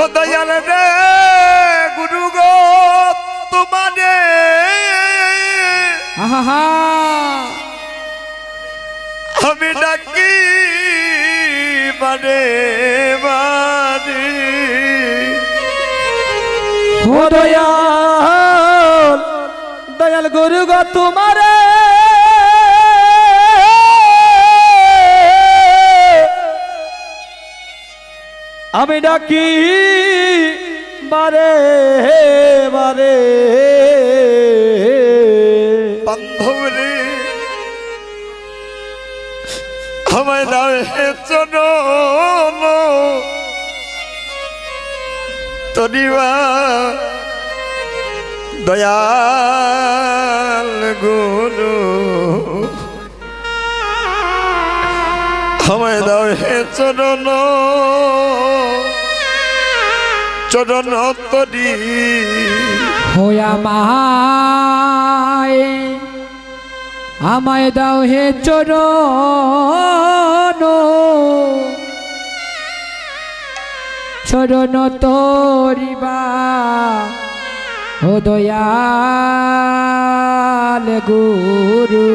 দয়াল রে গুরু গো তোমারে আমি ডাকি মানে মানে ও দয়াল দয়াল গুরু গো তোমারে আমি ডাকি বারে বারে বান্ধব রে আমায় দাও হে চরণ তরিবা দয়াল গুরু আমায় দাও হে চরণ চরণ তরি হোয়া মায় আমায় দাও হে চরণ চরণ তরিবা ও দয়াল গুরু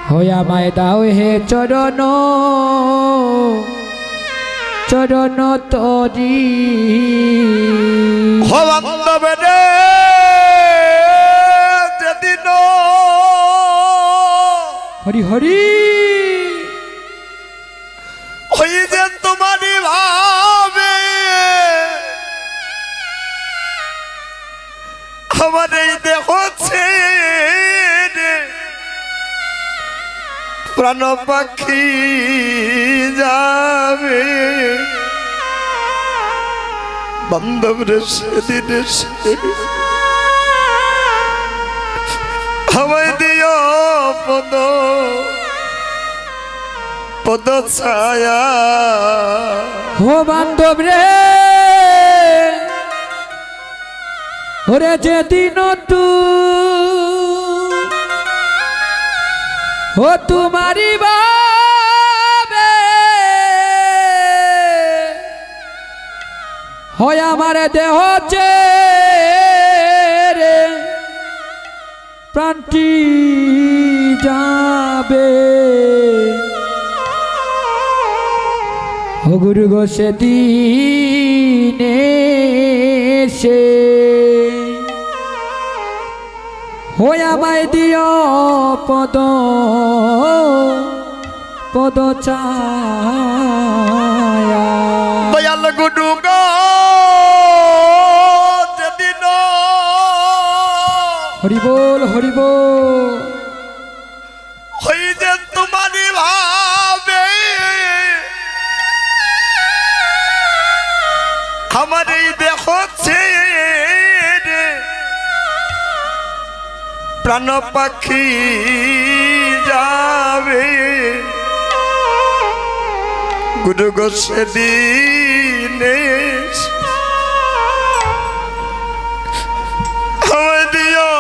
হোয়া মায় দাও হে চরণ চরণ তরি বান্ধবে রে যেদিন হরি হরি ওই যে তোমারই ভাবে আমার এই দেহ ছেড়ে প্রাণ পাখি যাবে বান্ধব রে সেদিন আমায় দিও পদ পদ ছায়া ও বান্ধব রে ওরে যেদিন তু ও তোমারি বাবে হয় আমার দেহ রে প্রাণটি যাবে ও গুরু গো সেদিনে সে হই আমায় দিও পদ পদ ছায়া দয়াল গুরু গো যেদিন হরি বল হরি বল ওই যে তোমারই ভাবে আমার এই দেহ ছেড়ে প্রাণ পাখি যাবে গুরু গো সেদিনে আমায় দিও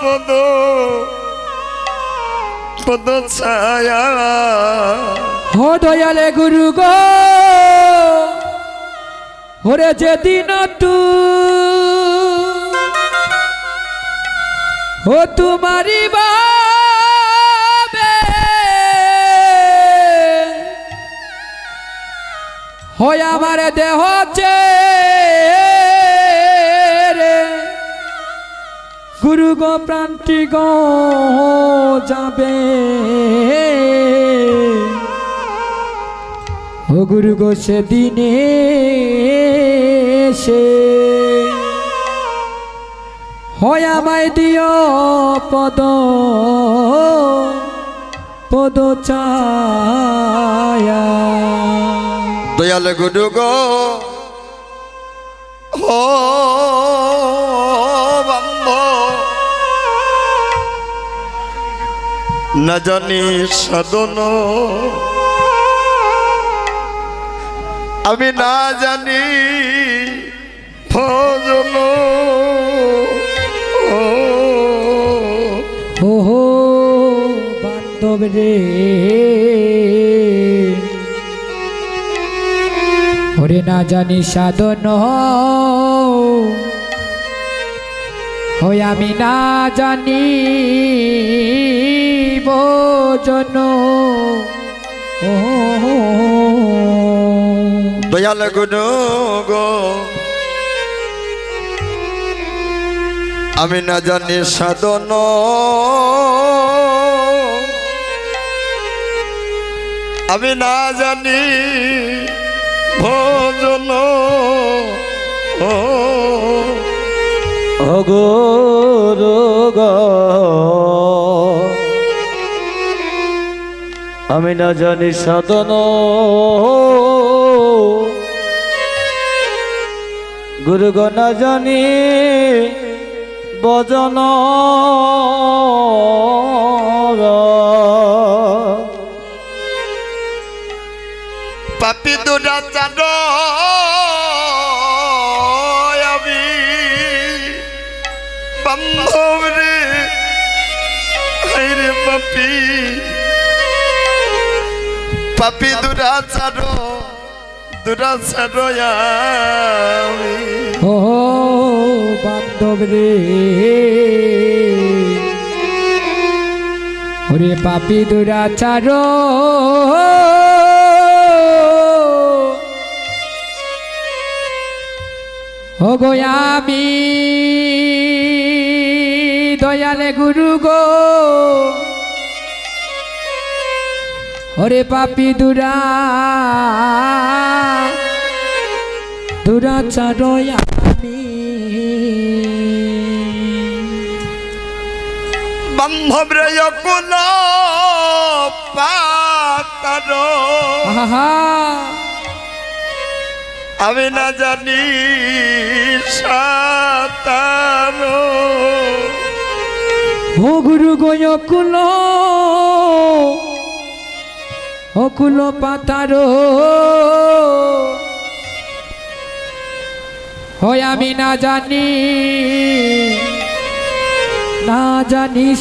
পদ পদ ছায়া হো দয়ালে গুরু গো ওরে যেদিন তু ও তোমারি বাবে হয় আমার দেহ রে গুরু গো প্রাণটি গো যাবে ও গুরু গো সেদিনে সে হয় আমায় দিও পদ পদ ছায়া দয়াল গুরু গো ও বাম্ব না জানি সাধন আমি না জানি ভজন হো বান্ধব রে ওরে না জানি সাধন হই আমি না জানি ভোজন ও দয়াল গুরু গো আমি না জানি সাধন আমি না জানি ভোজন অগোরগ আমি না জানি সাধন গুরুগ না জানি বজন পাপি দুরাচার আমি বান্ধব রে রে পাপি পাপি দুরাচার আমি ও বান্ধব রে ওরে পাপি দুরাচার ও গো আমি দয়ালে গুরু গো ওরে পাপি দুরাচার আমি বান্ধব রে অকুল পাতার আহা আমি না জানি সাতার ও গুরু গয় অকুল পাতার হয় আমি না জানি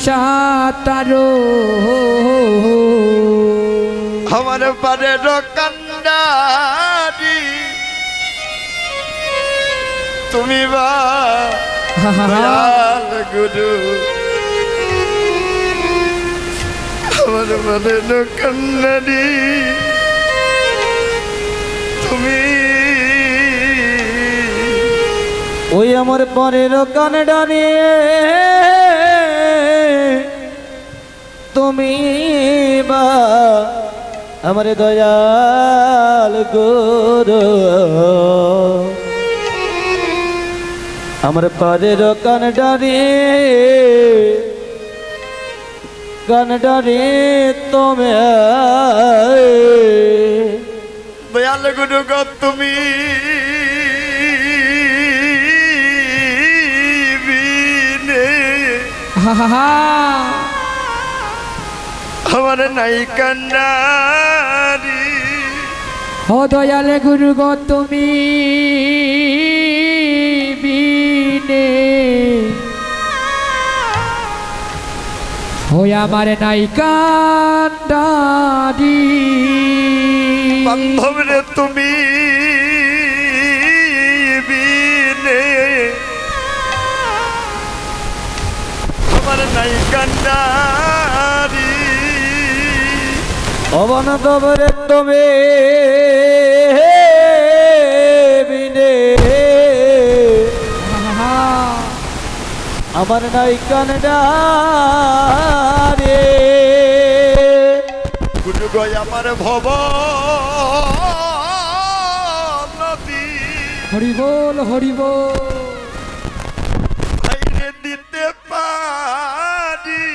সাতার আমার পারে কান্ডারি তুমি বা দয়াল গুরু আমার পারে কান্ডারি তুমি ওই আমার পরের কান ডানিয়ে তুমি বা আমার দয়াল গুরু আমার পরের কান ডানিয়ে তুমি দয়াল গুরু গো তুমি আমার নাই কান্ডারি ও দয়ালে গুরু গো তুমি বিনে ও আমার নাই কান্ডারি বান্ধব রে তুমি বিনে আমার নাই কান্ডারি অবনতব রে তুমি বিনে আমার নাই কান্ডারি গুরু গয় আমার ভব নদী হরিবোল হরিবোল ভাইরে দিতে পারি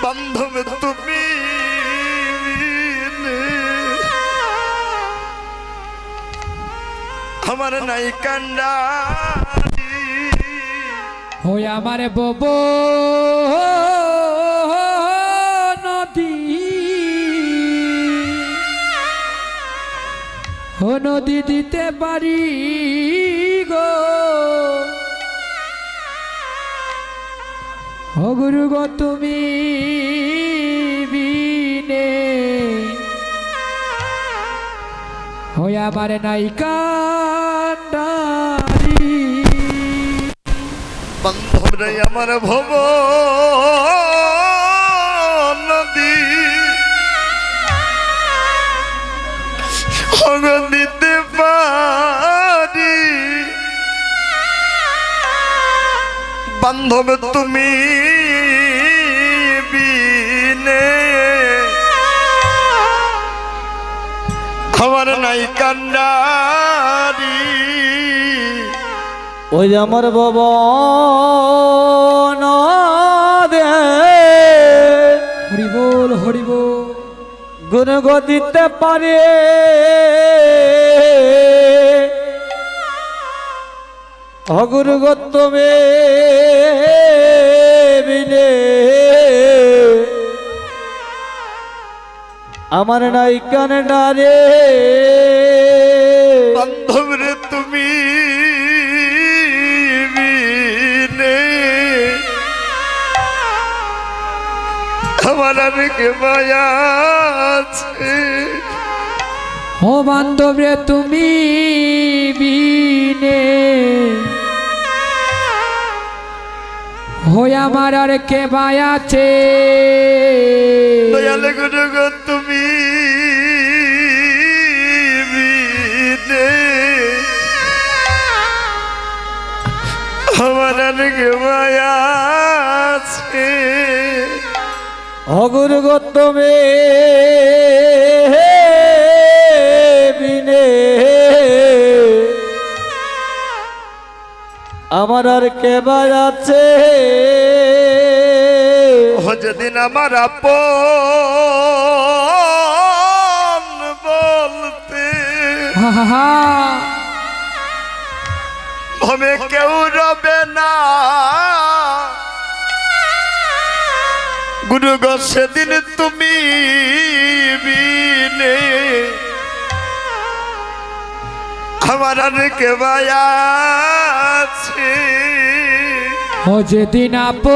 বান্ধব তুমি আমার নাই কান্ডারি হই আমার বব নদী ও নদী দিতে পারি গো ও গুরু গো তুমি বিনে হই আমার নাই কান্ডারি বান্ধব রে আমার ভব নদী অগন দিতে পারি বান্ধব তুমি বিনে আমার নাই কান্ডারি ওই আমার ভবন দে হরি বল হরি বল গুণ দিতে পারে অগুরু গতমে বিনে আমার নাই কান্ডারে বান্ধব রে তুমি বিনে আমার আর কে মায়া আছে ও বান্ধব রে তুমি বিনে হই আমার আর কে বায়াছে দয়াল গুরু গো তুমি বিনে আমার আর কে মায়া আছে অগুরু গতমে বিনে আমার আর কে বাজাচ্ছে যেদিন আমার আপন বলতে হবে কেউ রবে না গুরু গো সেদিন তুমি বিনে আমার আর কে আছে ও যেদিন আপন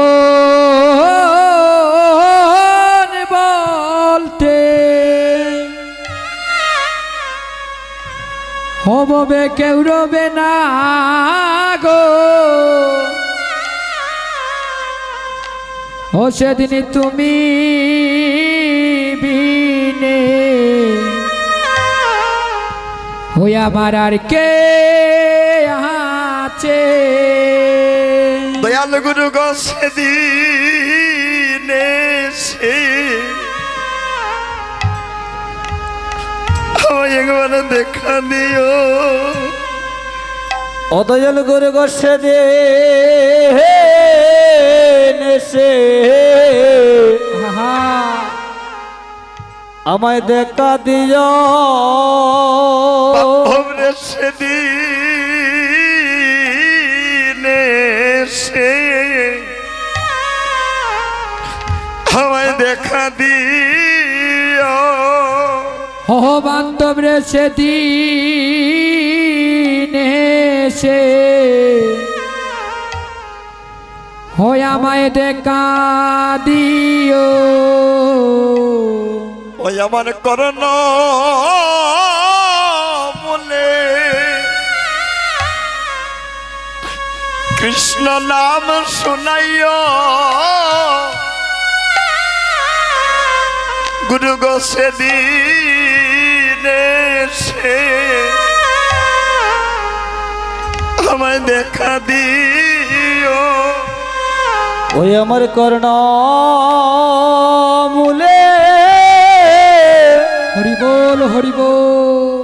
বলতে হবে কেউ রবে না গো ও সেদিন তুমি বিনে ওই আমার আর কে আছে দয়াল গুরু গো সেদিন এসে আমায় একবার দেখা দিও অদয়াল গুরু গোসে দে নেশে আমায় দেখা দিও বান্ধবরে সেদিন এসে আমায় দেখা দিও ও বান্ধব রে সেদিন এসে হয় আমায় দেখা দিও ওই আমার করণ বলে কৃষ্ণ নাম শুনাইও গুরু গো সেদিন এসে আমায় দেখা দিও ওই আমার কর্ণ মূলে হরি বল হরি বল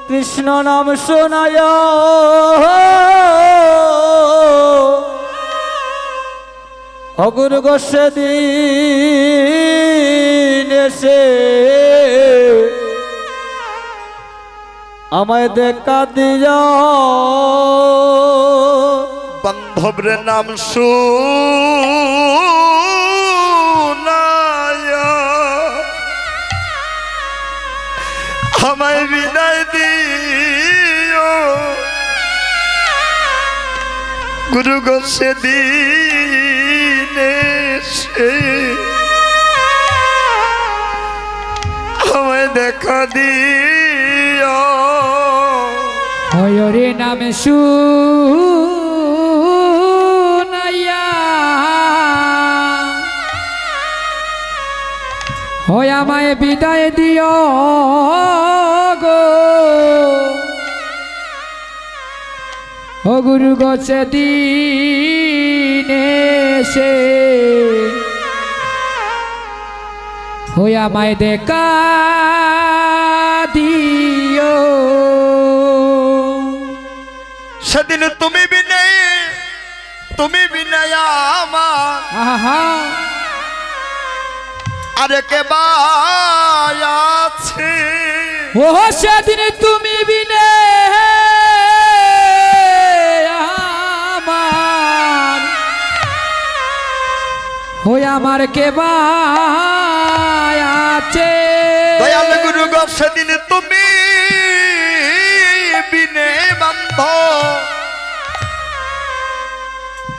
কৃষ্ণ নাম শোনায় অগুরু গোসে দিন এসে আমায় দেখা দিয়া বান্ধবরে নাম শুনায় আমায় বিদায় দিও গুরু গো সেদিন এসে আমায় দেখা দিও হয়রে নাম শুনাইয়া হয় আমায় বিদায় দিও গো ও গুরু গছে দিনে সে হয় আমায় দেখা দিও। সেদিন তুমি বিনে আমার আহা আরে কে আছে ও সেদিন তুমি বিনে আমার হই আমার কে আছে দয়াল গুরু গো সেদিন তুমি বিনে বান্ধ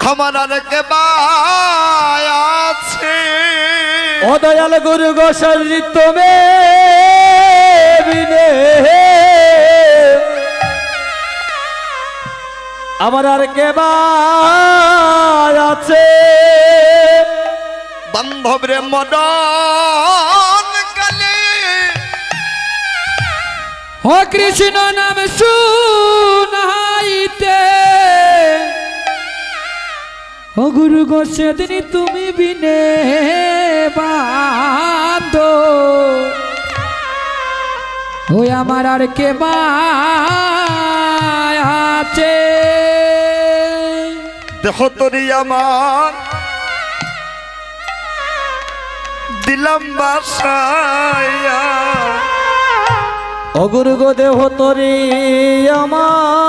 আমার আর কে আছে ও দয়াল গুরু গোসাই তুমি বিনে আমার আর কে আছে বান্ধব রে মদন কালে ও কৃষ্ণ নাম শুনাইতে ও গুরু গো সেদিন তুমি বিনে বান্ধ ওই আমার আর কে আছে দেহ তরি আমার দিলাম বাসায়া ও গুরু গো দেহ তরি আমার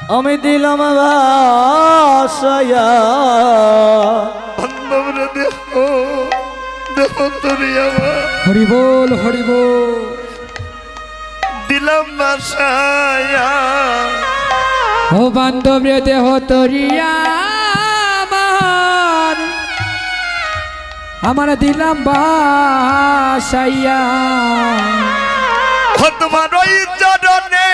আমি দিলাম বাসায়া বান্ধব রে দেহ তরি আমার হরি বল হরি বল দিলাম বাসায়া ও বান্ধব রে দেহ তরিয়া আমার দিলাম বাসাইয়া তোমার ওই চরণে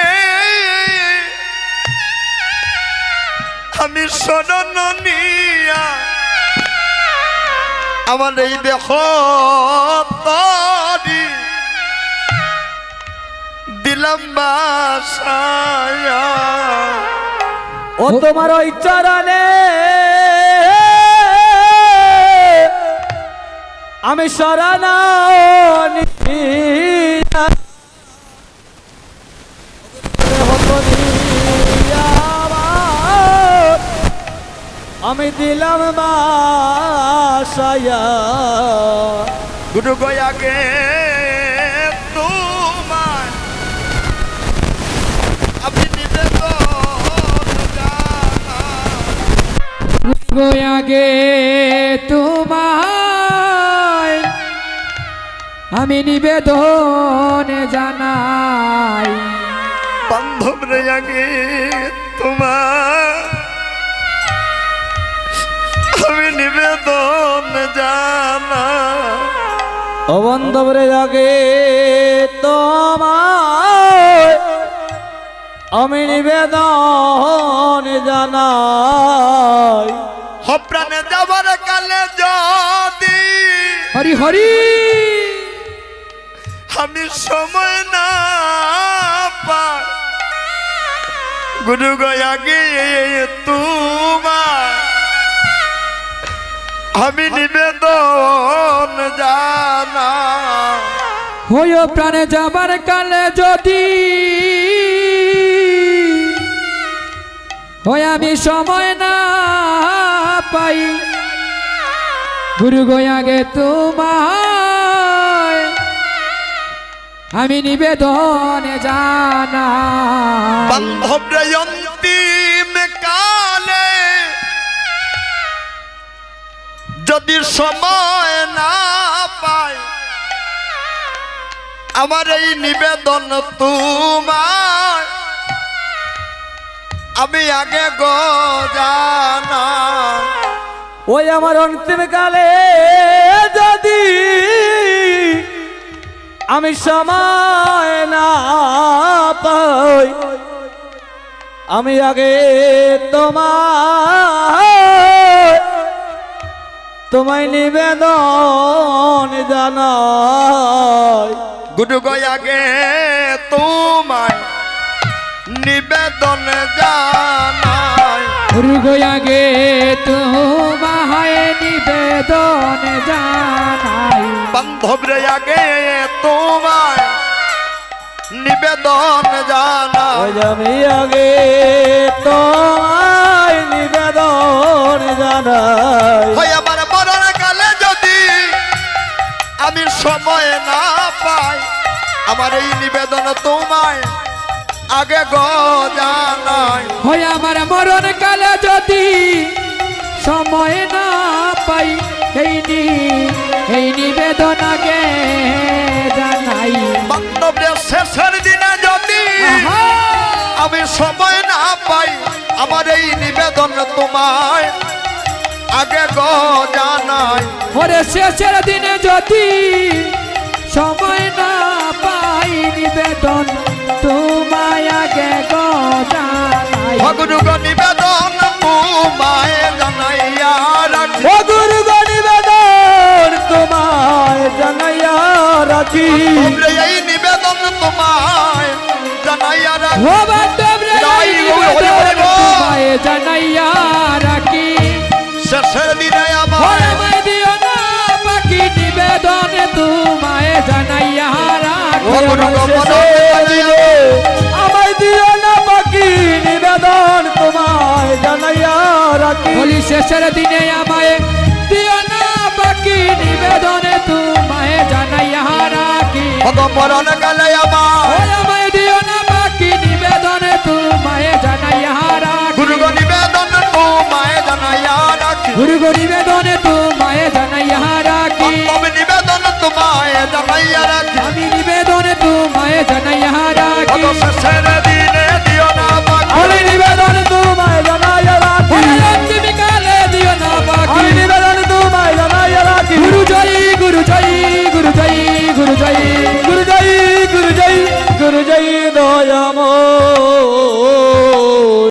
আমি শরণ নিয়া আমার এই দেহ তরি দিলাম বাসায়া ও তোমার ওই চরণে আমি শরণ নিয়া আমি দিলাম বাসায়া গুরু গয়াগে তোমার আমি নিবেদন আগে তোমায় আমি নিবেদন জানাই বান্ধব রে আগে তোমার আমি নিবেদন জানা ও বান্ধব রে আগে তোমায় আমি নিবেদন জানাই প্রাণে যাবার কালে যদি হরি হরি আমি সময় না পাই গুরু গয়াগে তোমার আমি নিবেদন জানা হইও প্রাণে যাবার কালে যদি হয় আমি সময় না পাই গুরু গয়াগে তোমায় আমি নিবেদন জানা বান্ধব রে অন্তিম কালে যদি সময় না পাই আমার এই নিবেদন তোমার আমি আগে গো জানা ওই আমার অন্তিম কালে যদি আমি সময় না পাই আমি আগে তোমায় নিবেদন জানাই গুরু গয়াগে তোমায় নিবেদন জানাই গে তোমায় নিবেদন জানাই বান্ধব রে আগে তোমায় নিবেদন জানাই ওই আমি আগে তোমায় নিবেদন জানাই হয় আমার মরণ কালে যদি আমি সময় না পাই আমার এই নিবেদন তোমায় আগে গো জানাই হয় আমার মরণ কালে যদি সময় না পাই এই নিবেদন আগে জানাই বান্ধবরে শেষের দিনে যদি আহা! আমি সময় না পাই আমার এই নিবেদন তোমায় আগে গো জানাই ওরে শেষের দিনে যদি সময় না পাই নিবেদন তোমায় আগে গো জানাই ভগরুগ নিবেদন তোমায় জানাইয়া রাখি ও গুরু গো নিবেদন তোমায় জানাইয়া রাখি বান্ধবরে এই নিবেদন তোমায় জানাইয়া রাখি ও বান্ধব রে এই নিবেদন তোমায় জানাইয়া রাখি শেষের দিনে আমার ওরে আমায় দিও না বাকি নিবেদন তোমায় জানাইয়া রাখি ভগরুগ আমায় দিও না বাকি নিবেদন তোমায় জানাইয়া রাখি বলি শেষের দিনে আমায় দিও না বাকি নিবেদন তোমায় জানাইয়া রাখি মরণ কালে আমার ওরে আমায় দিও না বাকি নিবেদন তোমায় জানাইয়া রাখি গুরুগ নিবেদন তোমায় জানাইয়া রাখি গুরু গো নিবেদন তোমায় জানাইয়া রাখি বান্ধব নিবেদন তোমায় জানাইয়া রাখি আমি নিবেদন তোমায় জানাইয়া রাখি শেষের